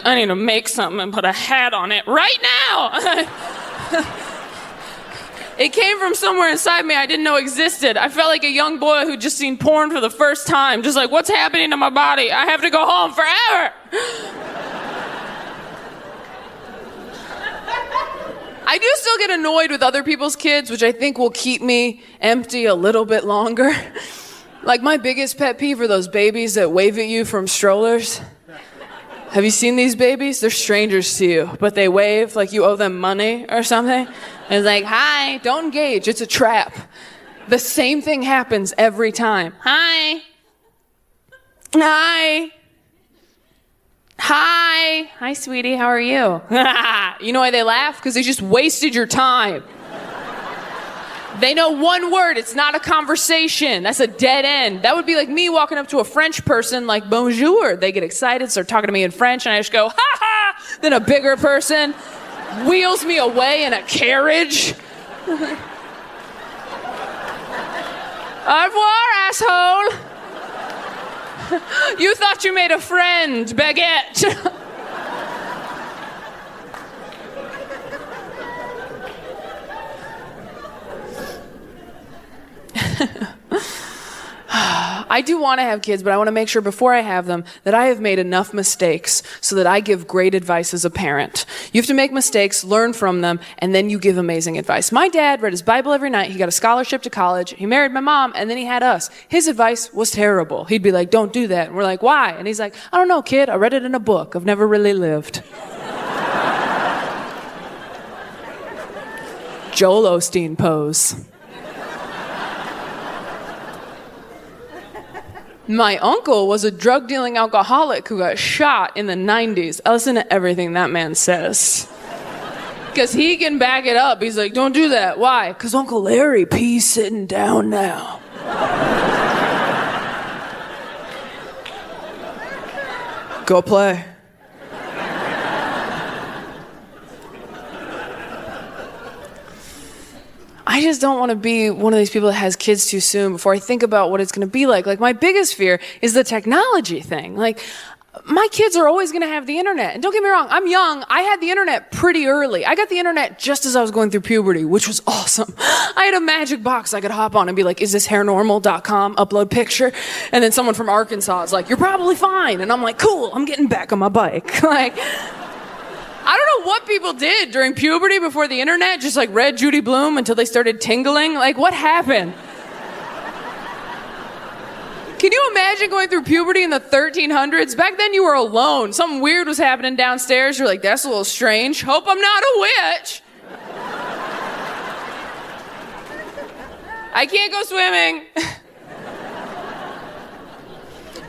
I need to make something and put a hat on it right now. It came from somewhere inside me I didn't know existed. I felt like a young boy who'd just seen porn for the first time. Just like, what's happening to my body? I have to go home forever. I do still get annoyed with other people's kids, which I think will keep me empty a little bit longer. Like, my biggest pet peeve are those babies that wave at you from strollers. Have you seen these babies? They're strangers to you, but they wave like you owe them money or something. And it's like, hi, don't engage, it's a trap. The same thing happens every time. Hi. Hi. Hi. Hi, sweetie, how are you? You know why they laugh? Because they just wasted your time. They know one word. It's not a conversation. That's a dead end. That would be like me walking up to a French person like, bonjour. They get excited, start talking to me in French, and I just go, ha ha. Then a bigger person wheels me away in a carriage. Au revoir, asshole. You thought you made a friend, baguette. I do want to have kids, but I want to make sure before I have them that I have made enough mistakes so that I give great advice as a parent. You have to make mistakes, learn from them, and then you give amazing advice. My dad read his Bible every night. He got a scholarship to college. He married my mom, and then he had us. His advice was terrible. He'd be like, don't do that. And we're like, why? And he's like, I don't know, kid. I read it in a book. I've never really lived. Joel Osteen pose. My uncle was a drug-dealing alcoholic who got shot in the 90s. I listen to everything that man says. Because he can back it up. He's like, don't do that. Why? Because Uncle Larry P's sitting down now. Go play. I just don't want to be one of these people that has kids too soon before I think about what it's going to be like. Like, my biggest fear is the technology thing. Like, my kids are always going to have the internet. And don't get me wrong, I'm young. I had the internet pretty early. I got the internet just as I was going through puberty, which was awesome. I had a magic box I could hop on and be like, is this hairnormal.com, upload picture? And then someone from Arkansas is like, you're probably fine. And I'm like, cool, I'm getting back on my bike. Like, I don't know what people did during puberty before the internet, just like read Judy Blume until they started tingling. Like, what happened? Can you imagine going through puberty in the 1300s? Back then you were alone. Something weird was happening downstairs. You're like, that's a little strange. Hope I'm not a witch. I can't go swimming.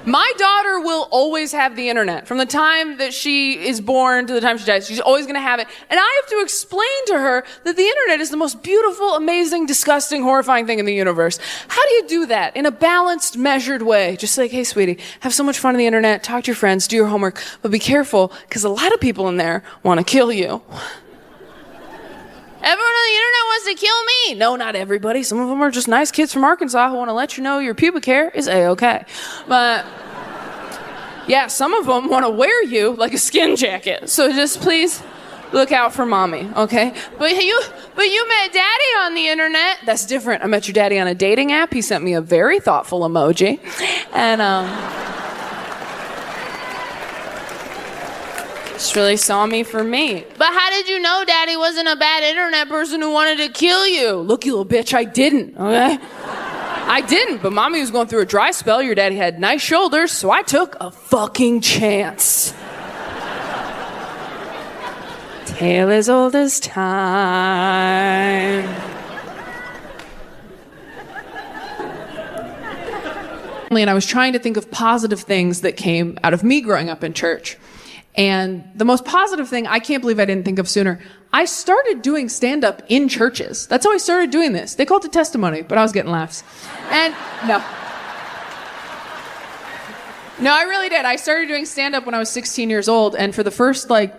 My daughter will always have the internet. From the time that she is born to the time she dies, she's always going to have it. And I have to explain to her that the internet is the most beautiful, amazing, disgusting, horrifying thing in the universe. How do you do that in a balanced, measured way? Just like, hey, sweetie, have so much fun on the internet, talk to your friends, do your homework, but be careful, because a lot of people in there want to kill you. Everyone on the internet wants to kill me. No, not everybody. Some of them are just nice kids from Arkansas who want to let you know your pubic hair is A-okay. But yeah, some of them want to wear you like a skin jacket. So just please look out for mommy, okay? But you met daddy on the internet. That's different. I met your daddy on a dating app. He sent me a very thoughtful emoji. And just really saw me for me. But how did you know daddy wasn't a bad internet person who wanted to kill you? Look, you little bitch, I didn't, okay? I didn't, but mommy was going through a dry spell. Your daddy had nice shoulders, so I took a fucking chance. Tale as old as time. And I was trying to think of positive things that came out of me growing up in church. And the most positive thing, I can't believe I didn't think of sooner, I started doing stand-up in churches. That's how I started doing this. They called it testimony, but I was getting laughs. And no. No, I really did. I started doing stand-up when I was 16 years old, and for the first, 4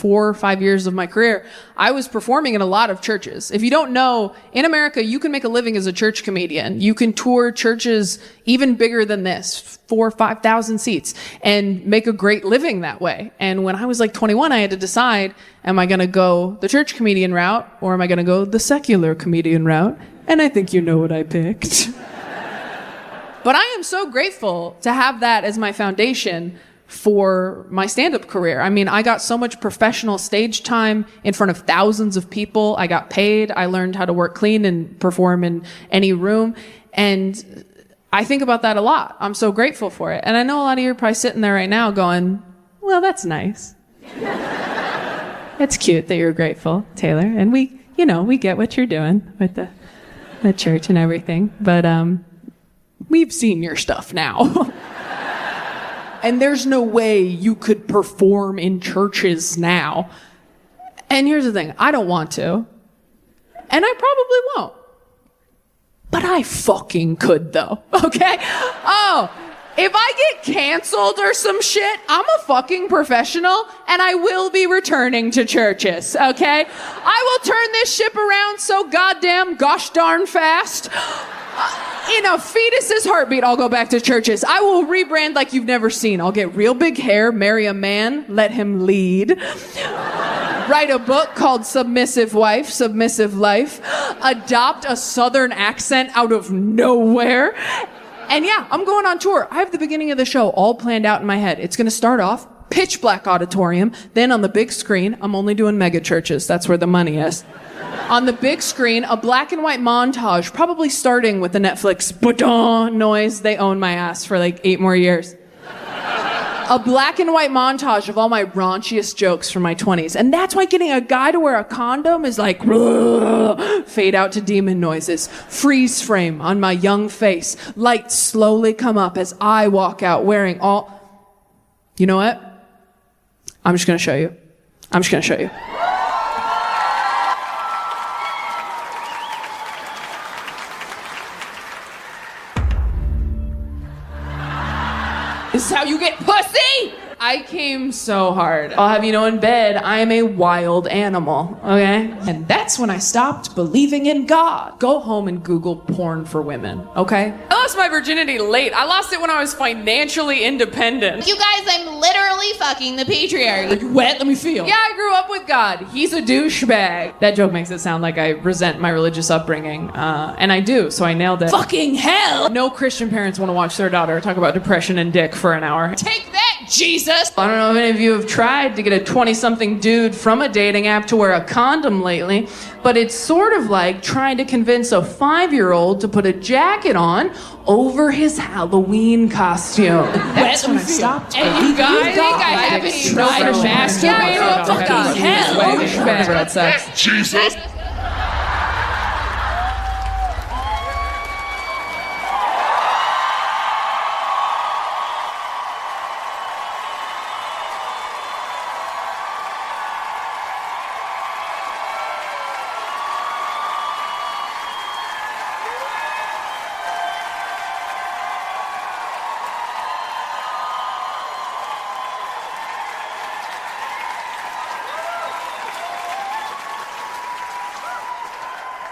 or 5 years of my career, I was performing in a lot of churches. If you don't know, in America, you can make a living as a church comedian. You can tour churches even bigger than this, 4,000 or 5,000 seats, and make a great living that way. And when I was 21, I had to decide, am I gonna go the church comedian route, or am I gonna go the secular comedian route? And I think you know what I picked. But I am so grateful to have that as my foundation for my stand-up career. I mean, I got so much professional stage time in front of thousands of people. I got paid. I learned how to work clean and perform in any room. And I think about that a lot. I'm so grateful for it. And I know a lot of you are probably sitting there right now going, well, that's nice. It's cute that you're grateful, Taylor. And we get what you're doing with the church and everything. But, we've seen your stuff now. And there's no way you could perform in churches now. And here's the thing, I don't want to. And I probably won't. But I fucking could though, okay? Oh, if I get canceled or some shit, I'm a fucking professional and I will be returning to churches, okay? I will turn this ship around so goddamn gosh darn fast. In a fetus's heartbeat, I'll go back to churches. I will rebrand like you've never seen. I'll get real big hair, marry a man, let him lead. Write a book called Submissive Wife, Submissive Life. Adopt a southern accent out of nowhere. And yeah, I'm going on tour. I have the beginning of the show all planned out in my head. It's going to start off pitch black auditorium. Then on the big screen, I'm only doing mega churches. That's where the money is. On the big screen, a black and white montage, probably starting with the Netflix ba-dong noise. They own my ass for 8 more years. A black and white montage of all my raunchiest jokes from my 20s. And that's why getting a guy to wear a condom is fade out to demon noises. Freeze frame on my young face. Lights slowly come up as I walk out wearing all... You know what? I'm just gonna show you. This is how you get pussy! I came so hard. I'll have you know, in bed, I am a wild animal, okay? And that's when I stopped believing in God. Go home and Google porn for women, okay? I lost my virginity late. I lost it when I was financially independent. You guys, I'm literally fucking the patriarchy. Are you wet? Let me feel. Yeah, I grew up with God. He's a douchebag. That joke makes it sound like I resent my religious upbringing. And I do, so I nailed it. Fucking hell! No Christian parents want to watch their daughter talk about depression and dick for an hour. Take that, Jesus! I don't know if any of you have tried to get a 20-something dude from a dating app to wear a condom lately, but it's sort of like trying to convince a 5-year-old to put a jacket on over his Halloween costume. That's when I stopped. And you guys think I haven't tried to masturbate? Yeah, fucking hell! Jesus!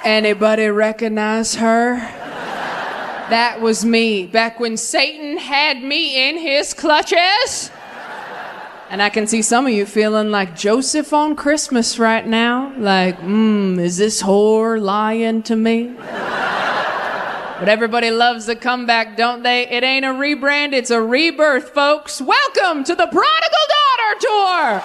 Anybody recognize her? That was me, back when Satan had me in his clutches. And I can see some of you feeling like Joseph on Christmas right now. Like, is this whore lying to me? But everybody loves a comeback, don't they? It ain't a rebrand, it's a rebirth, folks. Welcome to the Prodigal Daughter Tour!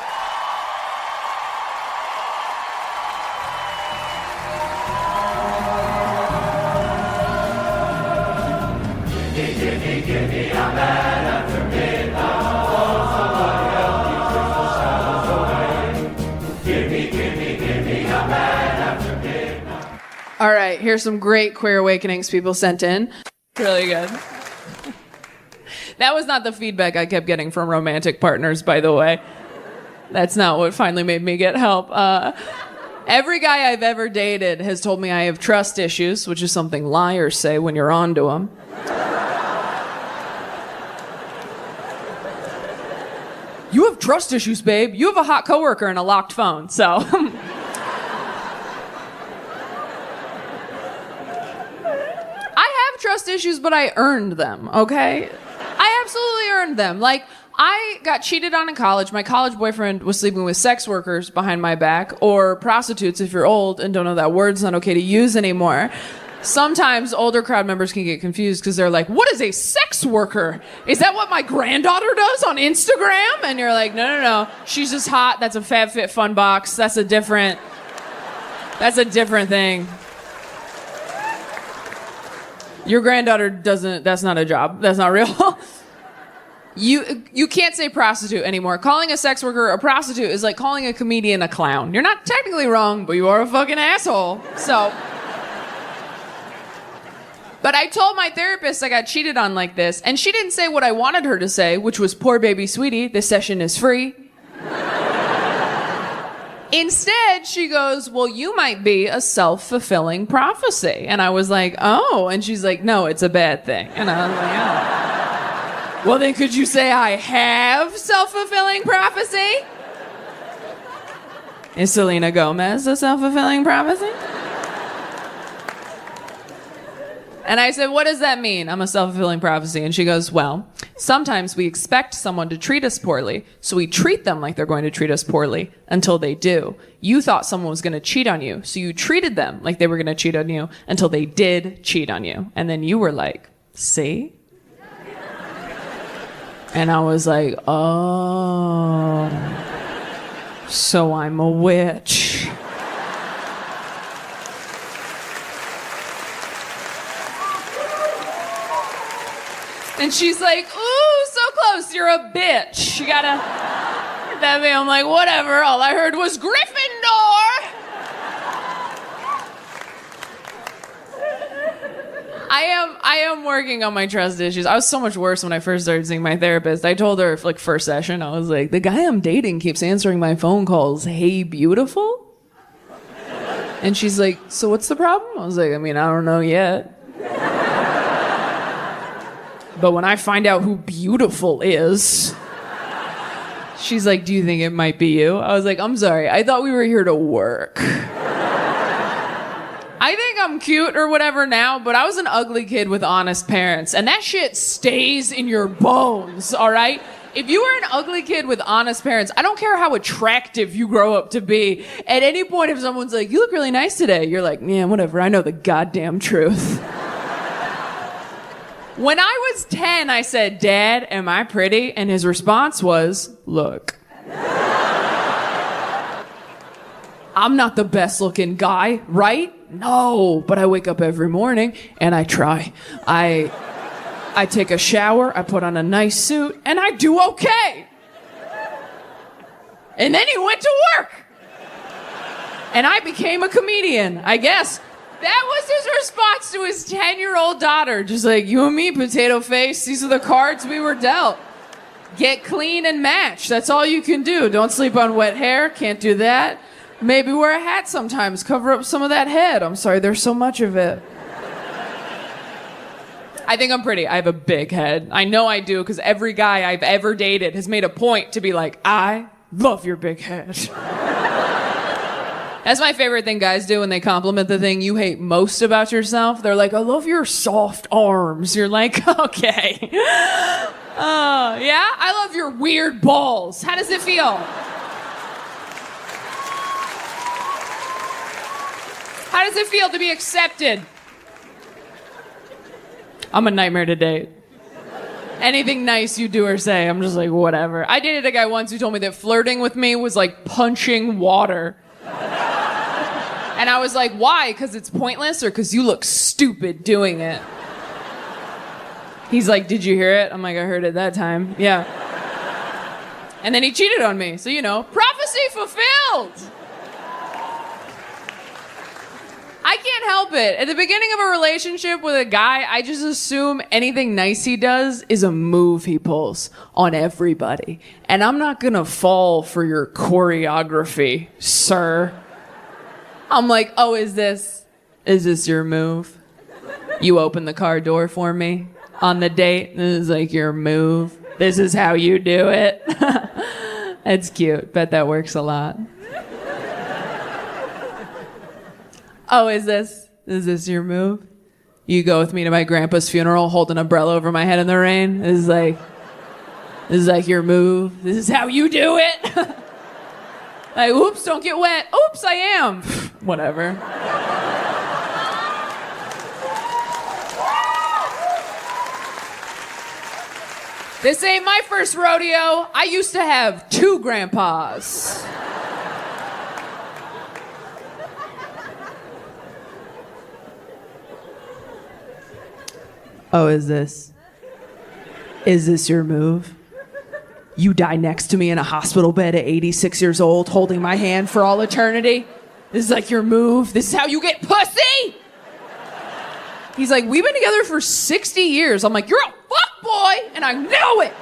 All right, here's some great Queer Awakenings people sent in. Really good. That was not the feedback I kept getting from romantic partners, by the way. That's not what finally made me get help. Every guy I've ever dated has told me I have trust issues, which is something liars say when you're onto them. trust issues, babe. You have a hot coworker and a locked phone, so. I have trust issues, but I earned them, okay? I absolutely earned them. Like, I got cheated on in college. My college boyfriend was sleeping with sex workers behind my back, or prostitutes if you're old and don't know that word's not okay to use anymore. Sometimes older crowd members can get confused because they're like, what is a sex worker? Is that what my granddaughter does on Instagram? And you're like, no. She's just hot. That's a FabFitFun box. That's a different thing. Your granddaughter that's not a job. That's not real. You can't say prostitute anymore. Calling a sex worker a prostitute is like calling a comedian a clown. You're not technically wrong, but you are a fucking asshole. So. But I told my therapist I got cheated on like this, and she didn't say what I wanted her to say, which was, poor baby sweetie, this session is free. Instead, she goes, well, you might be a self-fulfilling prophecy. And I was like, oh. And she's like, no, it's a bad thing. And I was like, oh. Well, then could you say I have self-fulfilling prophecy? Is Selena Gomez a self-fulfilling prophecy? And I said, what does that mean? I'm a self-fulfilling prophecy. And she goes, well, sometimes we expect someone to treat us poorly, so we treat them like they're going to treat us poorly until they do. You thought someone was going to cheat on you, so you treated them like they were going to cheat on you until they did cheat on you. And then you were like, see? And I was like, oh, so I'm a witch. And she's like, ooh, so close, you're a bitch. You gotta... That me, I'm like, whatever, all I heard was Gryffindor! I am working on my trust issues. I was so much worse when I first started seeing my therapist. I told her, like, first session, I was like, the guy I'm dating keeps answering my phone calls, hey, beautiful? And she's like, so what's the problem? I was like, I mean, I don't know yet. But when I find out who beautiful is, she's like, do you think it might be you? I was like, I'm sorry, I thought we were here to work. I think I'm cute or whatever now, but I was an ugly kid with honest parents, and that shit stays in your bones, all right? If you were an ugly kid with honest parents, I don't care how attractive you grow up to be. At any point, if someone's like, you look really nice today, you're like, yeah, whatever, I know the goddamn truth. When I was 10, I said, Dad, am I pretty? And his response was, look. I'm not the best looking guy, right? No, but I wake up every morning and I try. I take a shower, I put on a nice suit, and I do okay. And then he went to work. And I became a comedian, I guess. That was his response to his 10-year-old daughter. Just like, you and me, potato face, these are the cards we were dealt. Get clean and match. That's all you can do. Don't sleep on wet hair. Can't do that. Maybe wear a hat sometimes. Cover up some of that head. I'm sorry, there's so much of it. I think I'm pretty. I have a big head. I know I do, because every guy I've ever dated has made a point to be like, I love your big head. That's my favorite thing guys do when they compliment the thing you hate most about yourself. They're like, I love your soft arms. You're like, okay. Yeah? I love your weird balls. How does it feel? How does it feel to be accepted? I'm a nightmare to date. Anything nice you do or say, I'm just like, whatever. I dated a guy once who told me that flirting with me was like punching water. And I was like, why? Because it's pointless or because you look stupid doing it? He's like, did you hear it? I'm like, I heard it that time. Yeah. And then he cheated on me. So, prophecy fulfilled. I can't help it. At the beginning of a relationship with a guy, I just assume anything nice he does is a move he pulls on everybody. And I'm not gonna fall for your choreography, sir. I'm like, oh, is this your move? You open the car door for me on the date? This is like your move. This is how you do it. It's cute. Bet that works a lot. Oh, is this your move? You go with me to my grandpa's funeral, hold an umbrella over my head in the rain? This is like your move. This is how you do it. Like, oops, don't get wet. Oops, I am. Whatever. This ain't my first rodeo. I used to have 2 grandpas. Oh, is this your move? You die next to me in a hospital bed at 86 years old, holding my hand for all eternity? This is like your move? This is how you get pussy? He's like, we've been together for 60 years. I'm like, you're a fuckboy, and I know it.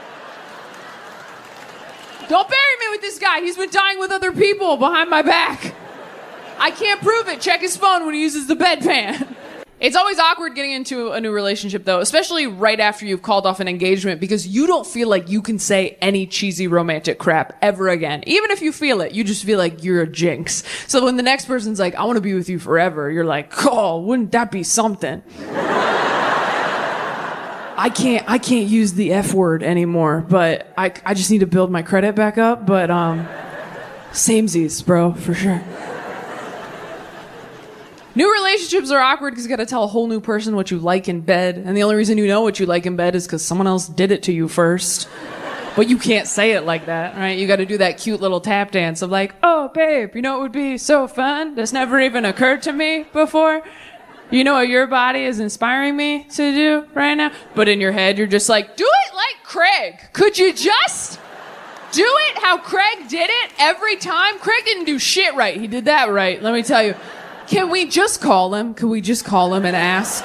Don't bury me with this guy. He's been dying with other people behind my back. I can't prove it. Check his phone when he uses the bedpan. It's always awkward getting into a new relationship, though, especially right after you've called off an engagement, because you don't feel like you can say any cheesy romantic crap ever again. Even if you feel it, you just feel like you're a jinx. So when the next person's like, I want to be with you forever, you're like, oh, wouldn't that be something? I can't use the F word anymore, but I just need to build my credit back up. But samesies, bro, for sure. New relationships are awkward because you got to tell a whole new person what you like in bed. And the only reason you know what you like in bed is because someone else did it to you first. But you can't say it like that, right? You got to do that cute little tap dance of like, oh, babe, you know what would be so fun? That's never even occurred to me before. You know what your body is inspiring me to do right now? But in your head, you're just like, do it like Craig. Could you just do it how Craig did it every time? Craig didn't do shit right. He did that right, let me tell you. Can we just call him? Can we just call him and ask?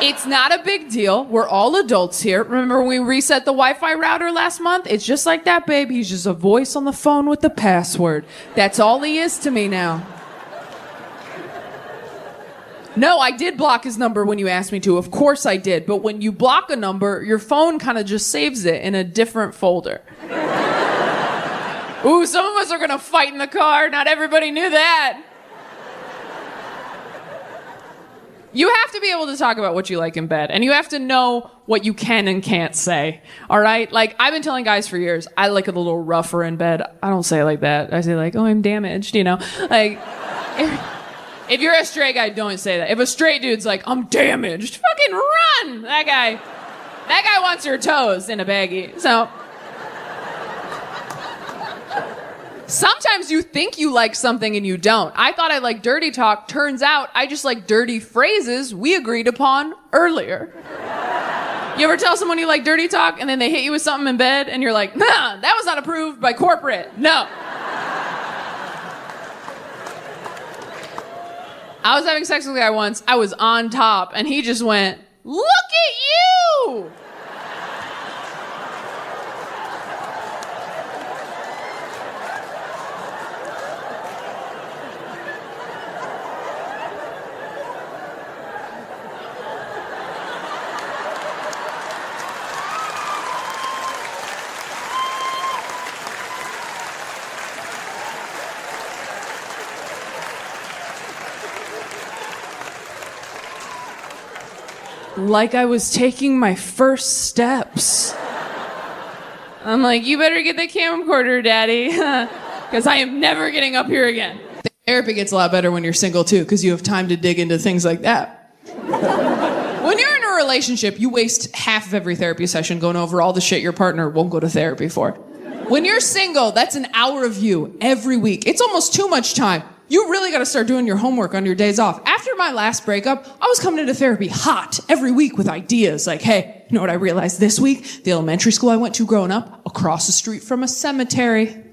It's not a big deal. We're all adults here. Remember when we reset the Wi-Fi router last month? It's just like that, babe. He's just a voice on the phone with the password. That's all he is to me now. No, I did block his number when you asked me to. Of course I did. But when you block a number, your phone kind of just saves it in a different folder. Ooh, some of us are going to fight in the car. Not everybody knew that. You have to be able to talk about what you like in bed, and you have to know what you can and can't say, all right? Like, I've been telling guys for years, I like it a little rougher in bed. I don't say it like that. I say like, oh, I'm damaged, you know? Like, if you're a straight guy, don't say that. If a straight dude's like, I'm damaged, fucking run! That guy wants your toes in a baggie, so... Sometimes you think you like something and you don't. I thought I liked dirty talk. Turns out I just like dirty phrases we agreed upon earlier. You ever tell someone you like dirty talk and then they hit you with something in bed and you're like, nah, that was not approved by corporate. No. I was having sex with a guy once. I was on top and he just went, look at you! Like I was taking my first steps. I'm like, you better get the camcorder, daddy, because I am never getting up here again. Therapy gets a lot better when you're single, too, because you have time to dig into things like that. When you're in a relationship, you waste half of every therapy session going over all the shit your partner won't go to therapy for. When you're single, that's an hour of you every week. It's almost too much time. You really got to start doing your homework on your days off. After my last breakup, I was coming into therapy hot every week with ideas like, hey, you know what I realized this week? The elementary school I went to growing up, across the street from a cemetery.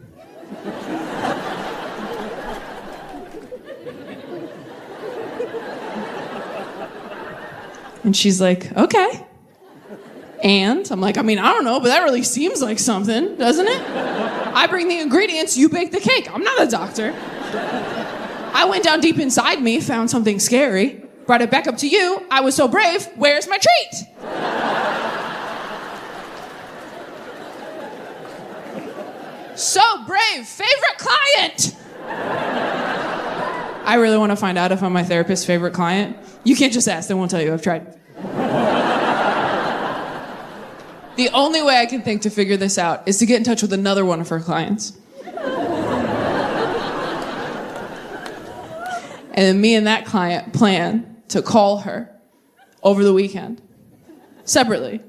And she's like, okay. And I'm like, I don't know, but that really seems like something, doesn't it? I bring the ingredients, you bake the cake. I'm not a doctor. I went down deep inside me, found something scary, brought it back up to you. I was so brave. Where's my treat? So brave. Favorite client. I really want to find out if I'm my therapist's favorite client. You can't just ask. They won't tell you. I've tried. The only way I can think to figure this out is to get in touch with another one of her clients. And then me and that client plan to call her over the weekend, separately,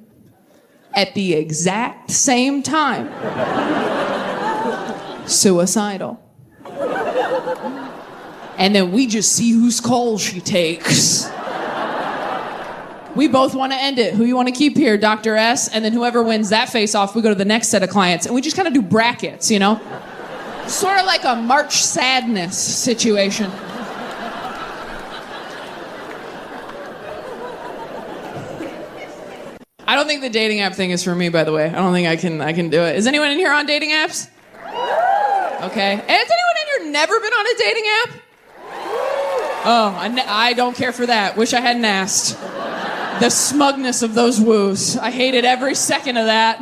at the exact same time. Suicidal. And then we just see whose call she takes. We both want to end it. Who you want to keep here, Dr. S? And then whoever wins that face-off, we go to the next set of clients. And we just kind of do brackets, you know? Sort of like a March Sadness situation. I don't think the dating app thing is for me, by the way. I don't think I can do it. Is anyone in here on dating apps? Okay. Has anyone in here never been on a dating app? Oh, I don't care for that. Wish I hadn't asked. The smugness of those woos. I hated every second of that.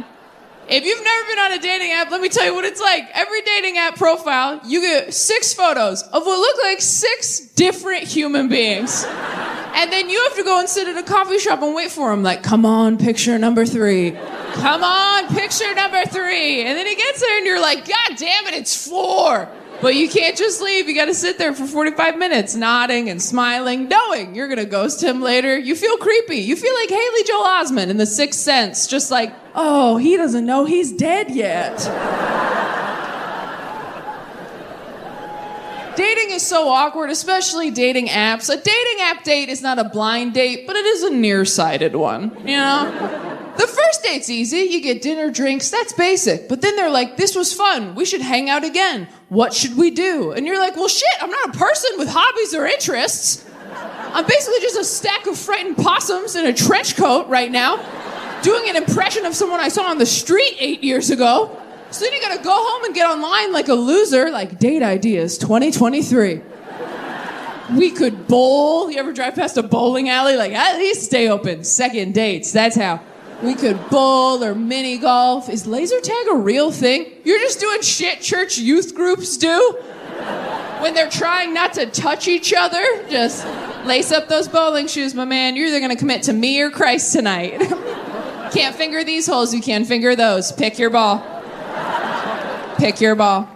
If you've never been on a dating app, let me tell you what it's like. Every dating app profile, you get 6 photos of what look like 6 different human beings. And then you have to go and sit at a coffee shop and wait for them. Like, come on, picture number 3. Come on, picture number 3. And then he gets there and you're like, God damn it, it's 4. But you can't just leave. You got to sit there for 45 minutes, nodding and smiling, knowing you're going to ghost him later. You feel creepy. You feel like Haley Joel Osment in The Sixth Sense. Just like, oh, he doesn't know he's dead yet. Dating is so awkward, especially dating apps. A dating app date is not a blind date, but it is a nearsighted one, you know? The first date's easy. You get dinner, drinks, that's basic. But then they're like, this was fun. We should hang out again. What should we do? And you're like, well, shit, I'm not a person with hobbies or interests. I'm basically just a stack of frightened possums in a trench coat right now, doing an impression of someone I saw on the street 8 years ago. So then you gotta go home and get online like a loser, like date ideas 2023. We could bowl. You ever drive past a bowling alley? Like, at least stay open. Second dates, that's how. We could bowl or mini golf. Is laser tag a real thing? You're just doing shit church youth groups do when they're trying not to touch each other. Just lace up those bowling shoes, my man. You're either gonna commit to me or Christ tonight. Can't finger these holes, you can finger those. Pick your ball. Pick your ball.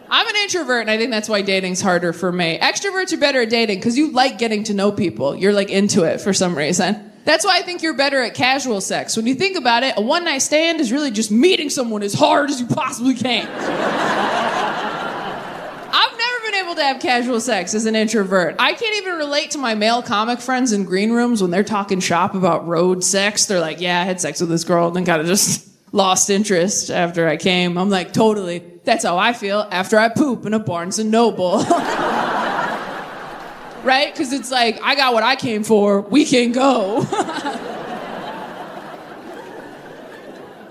I'm an introvert, and I think that's why dating's harder for me. Extroverts are better at dating because you like getting to know people. You're like into it for some reason. That's why I think you're better at casual sex. When you think about it, a one-night stand is really just meeting someone as hard as you possibly can. I've never been able to have casual sex as an introvert. I can't even relate to my male comic friends in green rooms when they're talking shop about road sex. They're like, yeah, I had sex with this girl and then kind of just lost interest after I came. I'm like, totally. That's how I feel after I poop in a Barnes & Noble. Right? Because it's like, I got what I came for. We can go.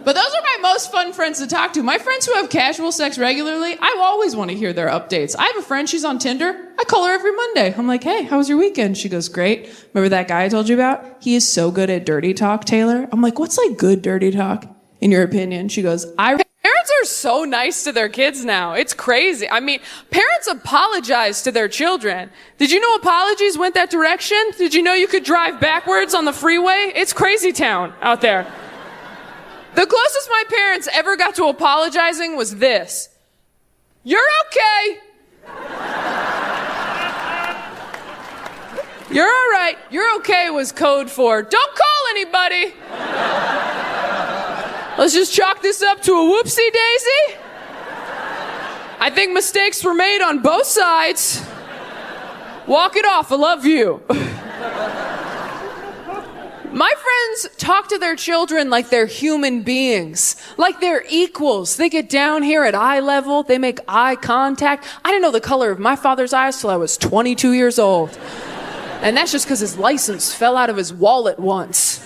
But those are my most fun friends to talk to. My friends who have casual sex regularly, I always want to hear their updates. I have a friend, she's on Tinder. I call her every Monday. I'm like, hey, how was your weekend? She goes, great. Remember that guy I told you about? He is so good at dirty talk, Taylor. I'm like, what's like good dirty talk, in your opinion? She goes, Parents are so nice to their kids now. It's crazy. I mean, parents apologize to their children. Did you know apologies went that direction? Did you know you could drive backwards on the freeway? It's crazy town out there. The closest my parents ever got to apologizing was this. You're okay. You're all right. You're okay was code for don't call anybody. Let's just chalk this up to a whoopsie daisy. I think mistakes were made on both sides. Walk it off, I love you. My friends talk to their children like they're human beings, like they're equals. They get down here at eye level, they make eye contact. I didn't know the color of my father's eyes till I was 22 years old. And that's just because his license fell out of his wallet once.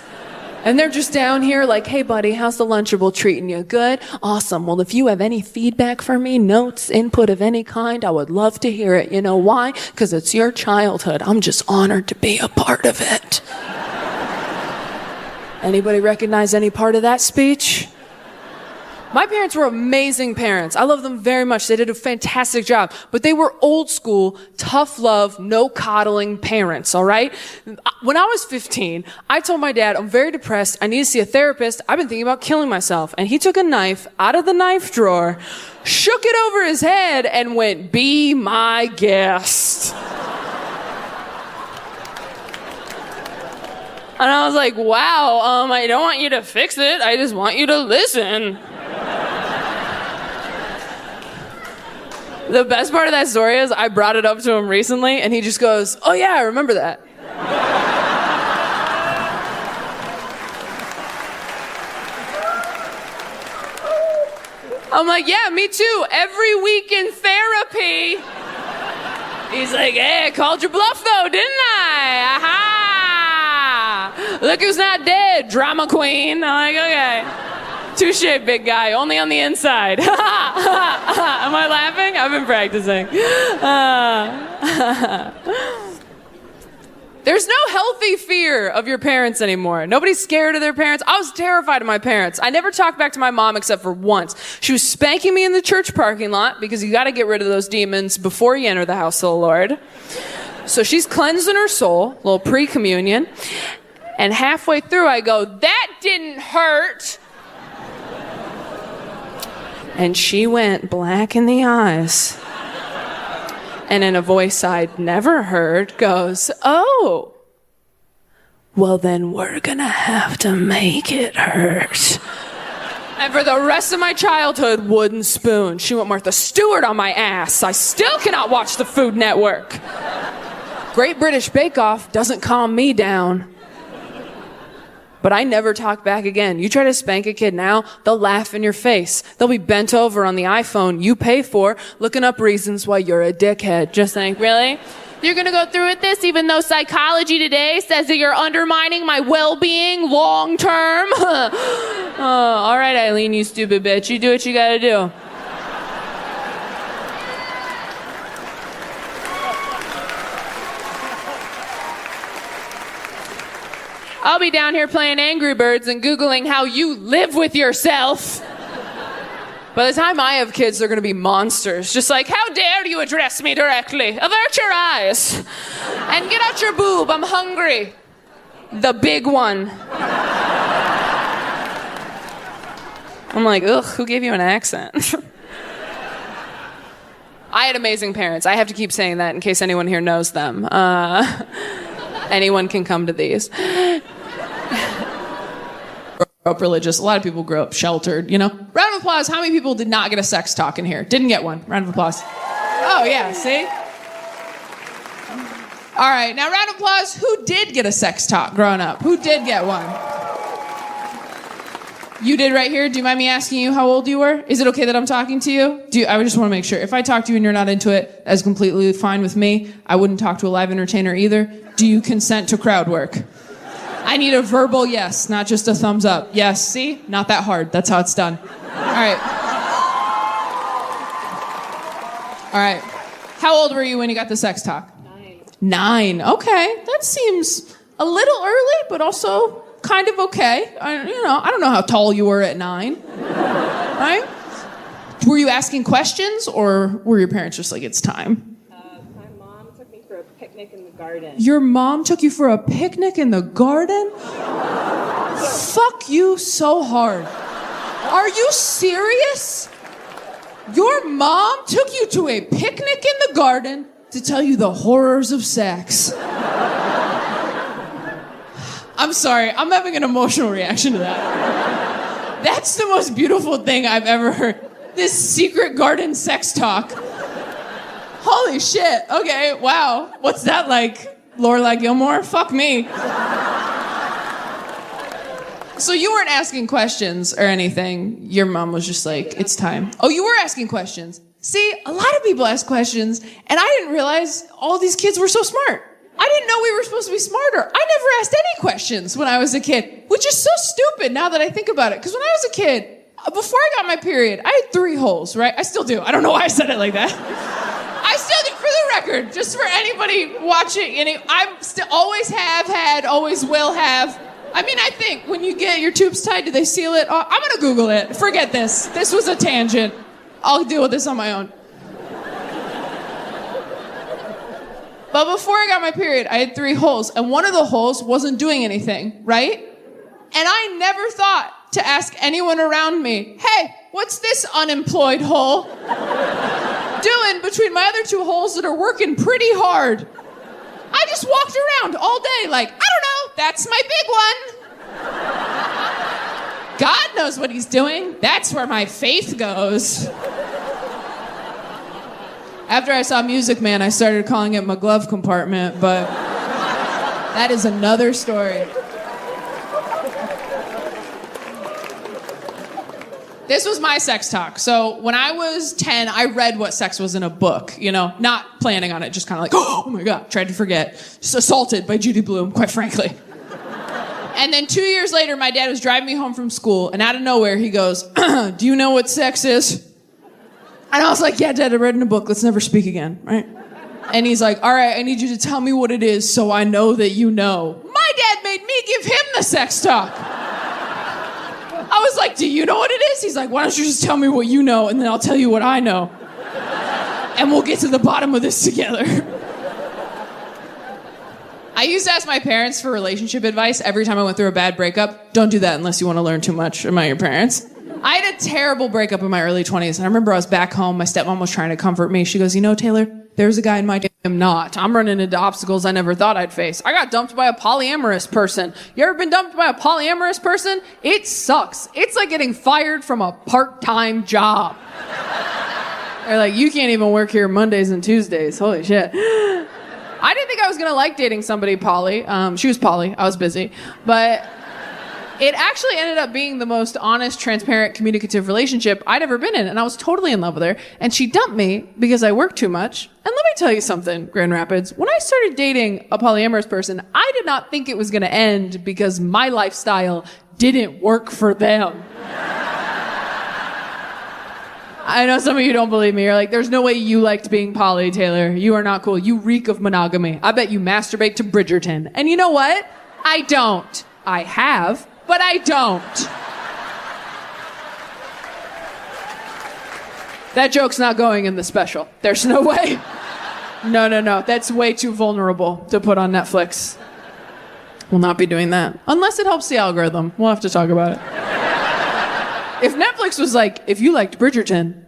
And they're just down here like, hey, buddy, how's the Lunchable treating you? Good? Awesome. Well, if you have any feedback for me, notes, input of any kind, I would love to hear it. You know why? Because it's your childhood. I'm just honored to be a part of it. Anybody recognize any part of that speech? My parents were amazing parents. I love them very much. They did a fantastic job. But they were old school, tough love, no coddling parents, all right? When I was 15, I told my dad, I'm very depressed. I need to see a therapist. I've been thinking about killing myself. And he took a knife out of the knife drawer, shook it over his head, and went, be my guest. And I was like, wow, I don't want you to fix it. I just want you to listen. The best part of that story is I brought it up to him recently, and he just goes, oh yeah, I remember that. I'm like, yeah, me too. Every week in therapy. He's like, hey, I called your bluff though, didn't I? Aha! Look who's not dead, drama queen. I'm like, okay. Touche, big guy, only on the inside. Am I laughing? I've been practicing. There's no healthy fear of your parents anymore. Nobody's scared of their parents. I was terrified of my parents. I never talked back to my mom except for once. She was spanking me in the church parking lot because you got to get rid of those demons before you enter the house of the Lord. So she's cleansing her soul, a little pre-communion. And halfway through, I go, that didn't hurt. And she went black in the eyes. And in a voice I'd never heard, goes, oh, well then we're gonna have to make it hurt. And for the rest of my childhood, wooden spoon. She went Martha Stewart on my ass. I still cannot watch the Food Network. Great British Bake Off doesn't calm me down. But I never talk back again. You try to spank a kid now, they'll laugh in your face. They'll be bent over on the iPhone you pay for, looking up reasons why you're a dickhead. Just think, really? You're gonna go through with this even though psychology today says that you're undermining my well-being long term? All right, Eileen, you stupid bitch. You do what you gotta do. I'll be down here playing Angry Birds and Googling how you live with yourself. By the time I have kids, they're going to be monsters. Just like, how dare you address me directly? Avert your eyes. And get out your boob. I'm hungry. The big one. I'm like, ugh, who gave you an accent? I had amazing parents. I have to keep saying that in case anyone here knows them. Anyone can come to these. Grow up religious. A lot of people grow up sheltered, you know? Round of applause. How many people did not get a sex talk in here? Didn't get one. Round of applause. Oh, yeah, see? All right, now round of applause. Who did get a sex talk growing up? Who did get one? You did right here. Do you mind me asking you how old you were? Is it okay that I'm talking to you? I just want to make sure. If I talk to you and you're not into it, that's completely fine with me. I wouldn't talk to a live entertainer either. Do you consent to crowd work? I need a verbal yes, not just a thumbs up. Yes, see? Not that hard. That's how it's done. All right. All right. How old were you when you got the sex talk? 9. Okay. That seems a little early, but also kind of okay. I don't know how tall you were at 9. Right? Were you asking questions, or were your parents just like, it's time? My mom took me for a picnic in the garden. Your mom took you for a picnic in the garden? Fuck you so hard. Are you serious? Your mom took you to a picnic in the garden to tell you the horrors of sex. I'm sorry, I'm having an emotional reaction to that. That's the most beautiful thing I've ever heard. This secret garden sex talk. Holy shit, okay, wow. What's that like, Lorelai Gilmore? Fuck me. So you weren't asking questions or anything. Your mom was just like, it's time. Oh, you were asking questions. See, a lot of people ask questions, and I didn't realize all these kids were so smart. I didn't know we were supposed to be smarter. I never asked any questions when I was a kid, which is so stupid now that I think about it. Because when I was a kid, before I got my period, I had 3 holes, right? I still do. I don't know why I said it like that. I still do, for the record, just for anybody watching. I always have had, always will have I mean, I think when you get your tubes tied, do they seal it? Oh, I'm gonna Google it. Forget this. This was a tangent. I'll deal with this on my own. But before I got my period, I had 3 holes, and one of the holes wasn't doing anything, right? And I never thought to ask anyone around me, hey, what's this unemployed hole doing between my other 2 holes that are working pretty hard? I just walked around all day like, I don't know, that's my big one. God knows what he's doing. That's where my faith goes. After I saw Music Man, I started calling it my glove compartment, but that is another story. This was my sex talk. So when I was 10, I read what sex was in a book, you know, not planning on it, just kind of like, oh my God, tried to forget. Just assaulted by Judy Blume, quite frankly. And then 2 years later, my dad was driving me home from school, and out of nowhere, he goes, do you know what sex is? And I was like, yeah, Dad, I read in a book. Let's never speak again, right? And he's like, all right, I need you to tell me what it is so I know that you know. My dad made me give him the sex talk. I was like, do you know what it is? He's like, why don't you just tell me what you know, and then I'll tell you what I know. And we'll get to the bottom of this together. I used to ask my parents for relationship advice every time I went through a bad breakup. Don't do that unless you want to learn too much about your parents. I had a terrible breakup in my early 20s, and I remember I was back home. My stepmom was trying to comfort me. She goes, you know, Taylor, there's a guy in my day. I'm not. I'm running into obstacles I never thought I'd face. I got dumped by a polyamorous person. You ever been dumped by a polyamorous person? It sucks. It's like getting fired from a part-time job. They're like, you can't even work here Mondays and Tuesdays. Holy shit. I didn't think I was going to like dating somebody poly. She was poly. I was busy. But it actually ended up being the most honest, transparent, communicative relationship I'd ever been in, and I was totally in love with her. And she dumped me because I worked too much. And let me tell you something, Grand Rapids. When I started dating a polyamorous person, I did not think it was going to end because my lifestyle didn't work for them. I know some of you don't believe me. You're like, there's no way you liked being poly, Taylor. You are not cool. You reek of monogamy. I bet you masturbate to Bridgerton. And you know what? I don't. I have, but I don't. That joke's not going in the special. There's no way. No. That's way too vulnerable to put on Netflix. We'll not be doing that. Unless it helps the algorithm. We'll have to talk about it. If Netflix was like, if you liked Bridgerton.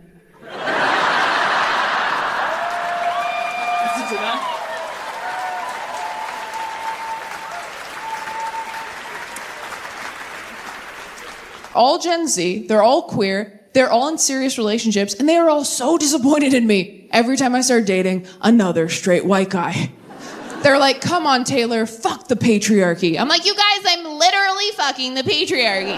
All Gen Z, they're all queer, they're all in serious relationships, and they are all so disappointed in me every time I start dating another straight white guy. They're like, come on, Taylor, fuck the patriarchy. I'm like, you guys, I'm literally fucking the patriarchy.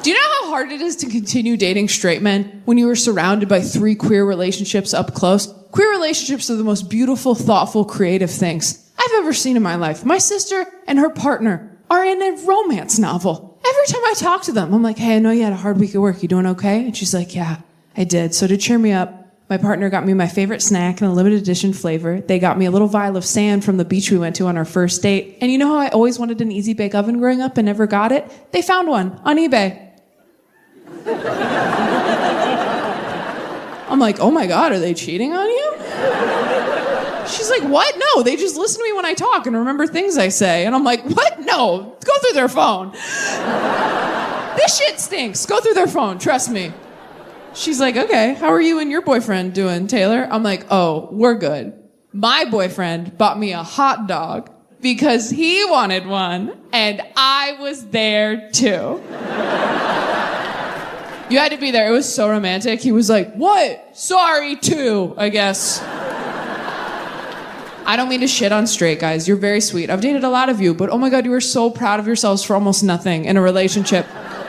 Do you know how hard it is to continue dating straight men when you are surrounded by 3 queer relationships up close? Queer relationships are the most beautiful, thoughtful, creative things I've ever seen in my life. My sister and her partner are in a romance novel. Every time I talk to them, I'm like, hey, I know you had a hard week at work. You doing okay? And she's like, yeah, I did. So to cheer me up, my partner got me my favorite snack in a limited edition flavor. They got me a little vial of sand from the beach we went to on our first date. And you know how I always wanted an easy bake oven growing up and never got it? They found one on eBay. I'm like, oh my God, are they cheating on you? She's like, what? No, they just listen to me when I talk and remember things I say. And I'm like, what? No, go through their phone. This shit stinks. Go through their phone, trust me. She's like, okay, how are you and your boyfriend doing, Taylor? I'm like, oh, we're good. My boyfriend bought me a hot dog because he wanted one, and I was there too. You had to be there. It was so romantic. He was like, what? Sorry, too, I guess. I don't mean to shit on straight guys. You're very sweet. I've dated a lot of you, but oh my God, you are so proud of yourselves for almost nothing in a relationship.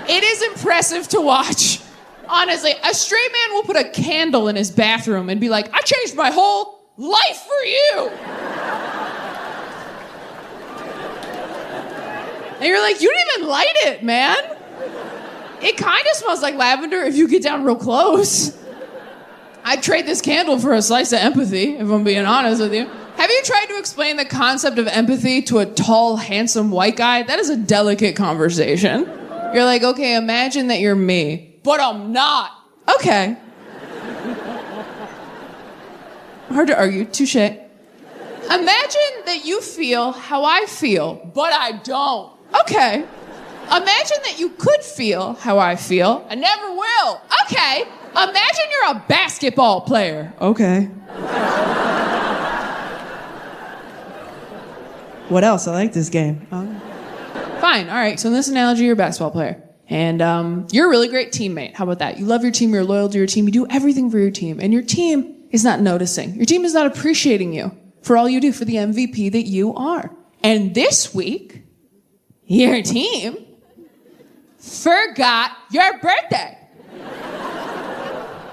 It is impressive to watch. Honestly, a straight man will put a candle in his bathroom and be like, I changed my whole life for you. And you're like, you didn't even light it, man. It kind of smells like lavender if you get down real close. I'd trade this candle for a slice of empathy, if I'm being honest with you. Have you tried to explain the concept of empathy to a tall, handsome white guy? That is a delicate conversation. You're like, okay, imagine that you're me, but I'm not. Okay. Hard to argue, touche. Imagine that you feel how I feel, but I don't. Okay. Imagine that you could feel how I feel. I never will. Okay. Imagine you're a basketball player. Okay. What else? I like this game. Fine. All right. So in this analogy, you're a basketball player. And you're a really great teammate. How about that? You love your team. You're loyal to your team. You do everything for your team. And your team is not noticing. Your team is not appreciating you for all you do, for the MVP that you are. And this week, your team forgot your birthday.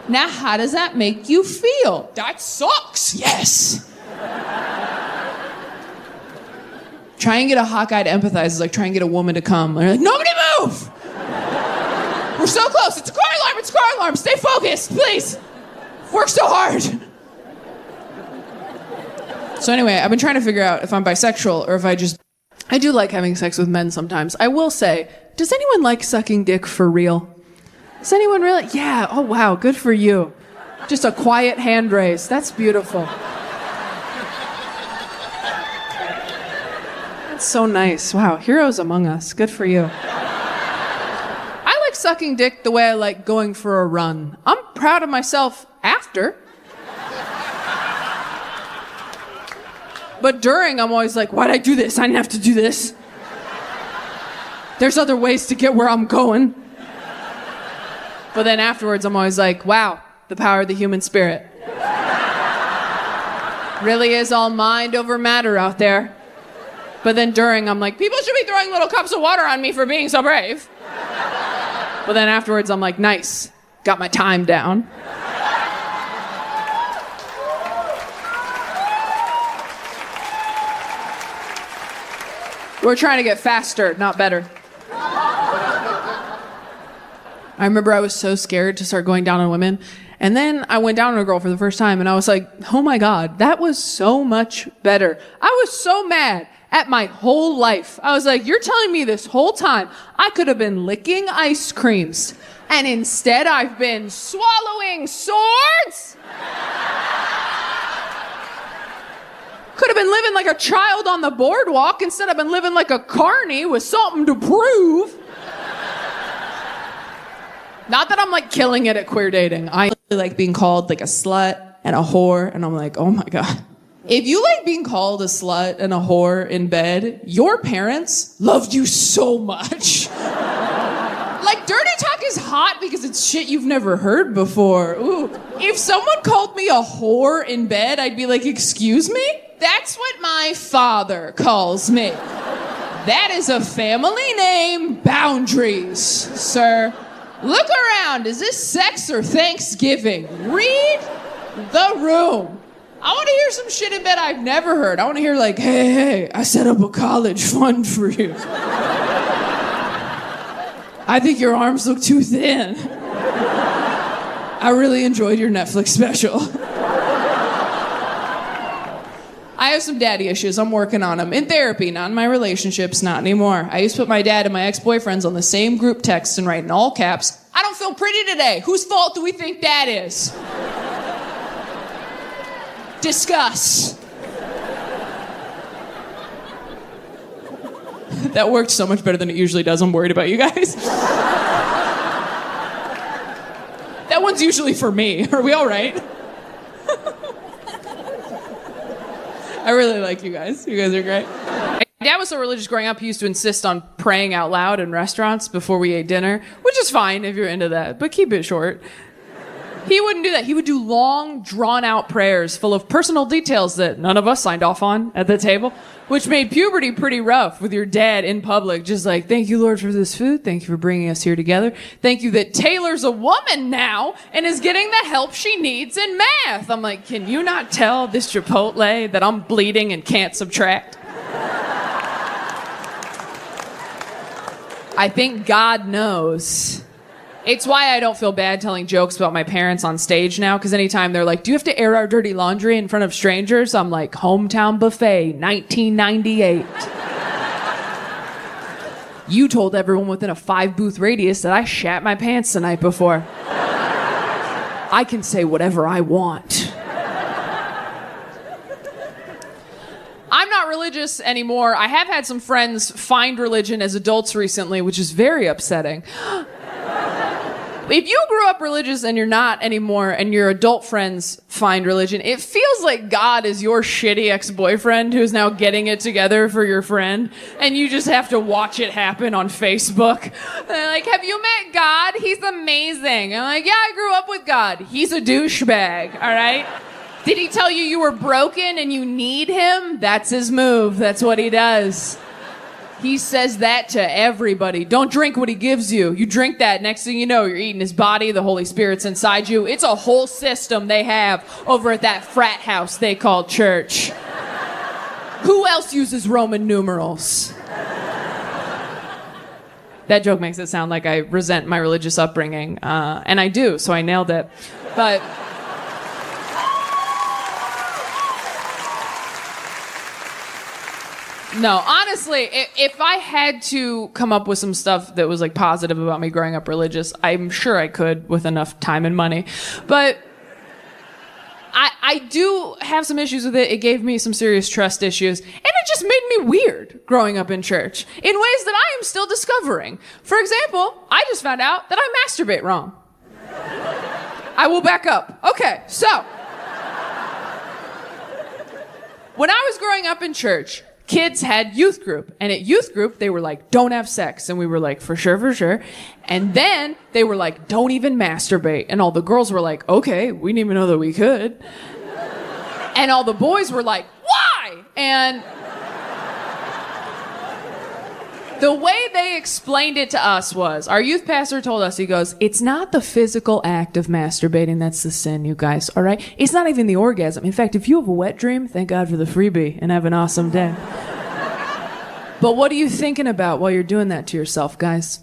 Now, how does that make you feel? That sucks. Yes. Try and get a hot guy to empathize is like trying to get a woman to come. They're like, nobody move! We're so close. It's a car alarm. It's a car alarm. Stay focused, please. Work so hard. So anyway, I've been trying to figure out if I'm bisexual or if I do like having sex with men sometimes. I will say, does anyone like sucking dick for real? Does anyone really? Yeah. Oh, wow. Good for you. Just a quiet hand raise. That's beautiful. That's so nice. Wow. Heroes among us. Good for you. I like sucking dick the way I like going for a run. I'm proud of myself after. But during, I'm always like, why'd I do this? I didn't have to do this. There's other ways to get where I'm going. But then afterwards, I'm always like, wow, the power of the human spirit. Really is all mind over matter out there. But then during, I'm like, people should be throwing little cups of water on me for being so brave. But then afterwards, I'm like, nice, got my time down. We're trying to get faster, not better. I remember I was so scared to start going down on women. And then I went down on a girl for the first time and I was like, oh my God, that was so much better. I was so mad at my whole life. I was like, you're telling me this whole time I could have been licking ice creams. And instead I've been swallowing swords? Could have been living like a child on the boardwalk. Instead I've been living like a carny with something to prove. Not that I'm like killing it at queer dating. I really like being called like a slut and a whore. And I'm like, oh my God. If you like being called a slut and a whore in bed, your parents loved you so much. Like, dirty talk is hot because it's shit you've never heard before. Ooh. If someone called me a whore in bed, I'd be like, excuse me? That's what my father calls me. That is a family name. Boundaries, sir. Look around. Is this sex or Thanksgiving? Read the room. I want to hear some shit in bed I've never heard. I want to hear like, hey, I set up a college fund for you. I think your arms look too thin. I really enjoyed your Netflix special. I have some daddy issues. I'm working on them. In therapy, not in my relationships, not anymore. I used to put my dad and my ex-boyfriends on the same group text and write in all caps, I don't feel pretty today. Whose fault do we think that is? Discuss. That worked so much better than it usually does. I'm worried about you guys. That one's usually for me. Are we all right? I really like you guys. You guys are great. My dad was so religious growing up, he used to insist on praying out loud in restaurants before we ate dinner, which is fine if you're into that, but keep it short. He wouldn't do that. He would do long, drawn-out prayers full of personal details that none of us signed off on at the table, which made puberty pretty rough with your dad in public, just like, thank you, Lord, for this food. Thank you for bringing us here together. Thank you that Taylor's a woman now and is getting the help she needs in math. I'm like, can you not tell this Chipotle that I'm bleeding and can't subtract? I think God knows It's why I don't feel bad telling jokes about my parents on stage now, because anytime they're like, do you have to air our dirty laundry in front of strangers? I'm like, hometown buffet, 1998. You told everyone within a 5-booth radius that I shat my pants the night before. I can say whatever I want. I'm not religious anymore. I have had some friends find religion as adults recently, which is very upsetting. If you grew up religious and you're not anymore, and your adult friends find religion, it feels like God is your shitty ex-boyfriend who's now getting it together for your friend, and you just have to watch it happen on Facebook. They're like, have you met God? He's amazing. I'm like, yeah, I grew up with God. He's a douchebag, all right? Did he tell you were broken and you need him? That's his move. That's what he does. He says that to everybody. Don't drink what he gives you. You drink that, next thing you know, you're eating his body, the Holy Spirit's inside you. It's a whole system they have over at that frat house they call church. Who else uses Roman numerals? That joke makes it sound like I resent my religious upbringing, and I do, so I nailed it. But... no, honestly, if I had to come up with some stuff that was like positive about me growing up religious, I'm sure I could with enough time and money. But I do have some issues with it. It gave me some serious trust issues. And it just made me weird growing up in church in ways that I am still discovering. For example, I just found out that I masturbate wrong. I will back up. Okay, so when I was growing up in church, kids had youth group, and at youth group they were like, don't have sex, and we were like, for sure. And then they were like, don't even masturbate, and all the girls were like, okay, we didn't even know that we could. And all the boys were like, why? And the way they explained it to us was, our youth pastor told us, he goes, it's not the physical act of masturbating that's the sin, you guys, all right? It's not even the orgasm. In fact, if you have a wet dream, thank God for the freebie and have an awesome day. But what are you thinking about while you're doing that to yourself, guys?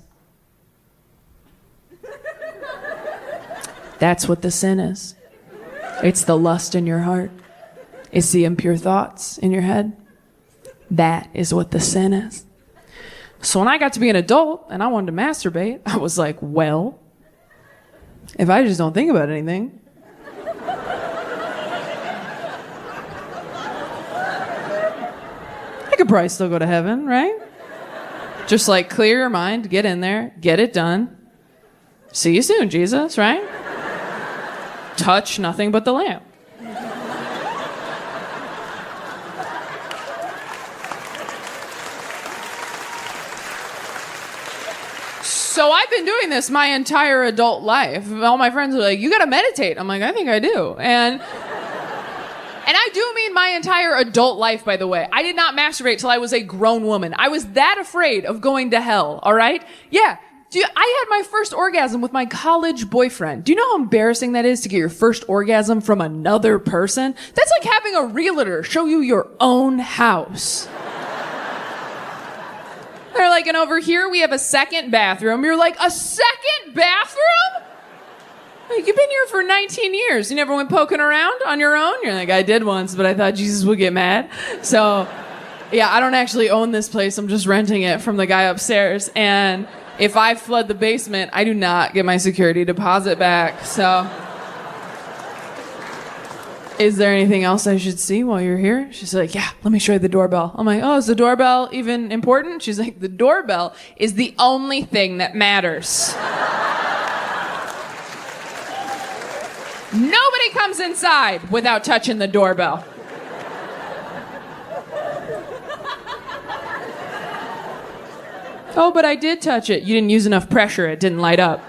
That's what the sin is. It's the lust in your heart. It's the impure thoughts in your head. That is what the sin is. So when I got to be an adult and I wanted to masturbate, I was like, well, if I just don't think about anything, I could probably still go to heaven, right? Just like clear your mind, get in there, get it done. See you soon, Jesus, right? Touch nothing but the lamp. So I've been doing this my entire adult life. All my friends are like, you gotta meditate. I'm like, I think I do. And I do mean my entire adult life, by the way. I did not masturbate till I was a grown woman. I was that afraid of going to hell, all right? Yeah. I had my first orgasm with my college boyfriend. Do you know how embarrassing that is to get your first orgasm from another person? That's like having a realtor show you your own house. They're like, and over here we have a second bathroom. You're like, a second bathroom? Like, you've been here for 19 years. You never went poking around on your own? You're like, I did once, but I thought Jesus would get mad. So, yeah, I don't actually own this place. I'm just renting it from the guy upstairs. And if I flood the basement, I do not get my security deposit back. So, is there anything else I should see while you're here? She's like, yeah, let me show you the doorbell. I'm like, oh, is the doorbell even important? She's like, the doorbell is the only thing that matters. Nobody comes inside without touching the doorbell. Oh, but I did touch it. You didn't use enough pressure. It didn't light up.